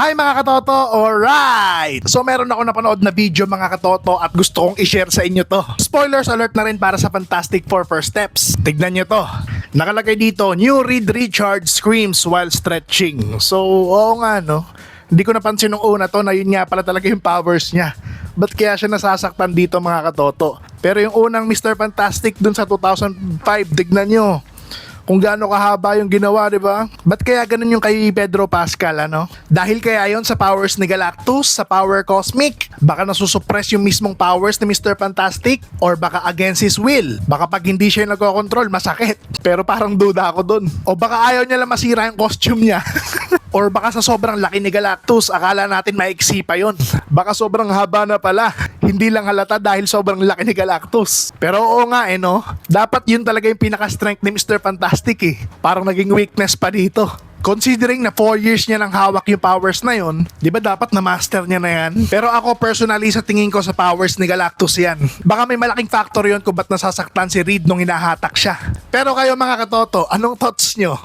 Hi mga katoto! Alright! So meron ako napanood na video mga katoto at gusto kong i-share sa inyo to. Spoilers alert na rin para sa Fantastic Four First Steps. Tignan nyo to. Nakalagay dito, New Reed Richards screams while stretching. So oo nga no. Hindi ko napansin nung una to na yun nga pala talaga yung powers niya. Ba't kaya siya nasasaktan dito mga katoto? Pero yung unang Mr. Fantastic dun sa 2005, tignan nyo. Kung gaano kahaba yung ginawa, di ba? Ba't kaya ganun yung kay Pedro Pascal, ano? Dahil kaya yon sa powers ni Galactus, sa power cosmic? Baka nasusuppress yung mismong powers ni Mr. Fantastic? Or baka against his will? Baka pag hindi siya nagkocontrol, masakit. Pero parang duda ako dun. O baka ayaw niya lang masira yung costume niya. Or baka sa sobrang laki ni Galactus, akala natin maiksi pa yun. Baka sobrang haba na pala. Hindi lang halata dahil sobrang laki ni Galactus. Pero oo nga no. Dapat yun talaga yung pinaka-strength ni Mr. Fantastic eh. Parang naging weakness pa dito. Considering na 4 years niya nang hawak yung powers na yun, di ba dapat na-master niya na yan? Pero ako personally sa tingin ko sa powers ni Galactus yan. Baka may malaking factor yun kung ba't nasasaktan si Reed nung hinahatak siya. Pero kayo mga katoto, anong thoughts nyo?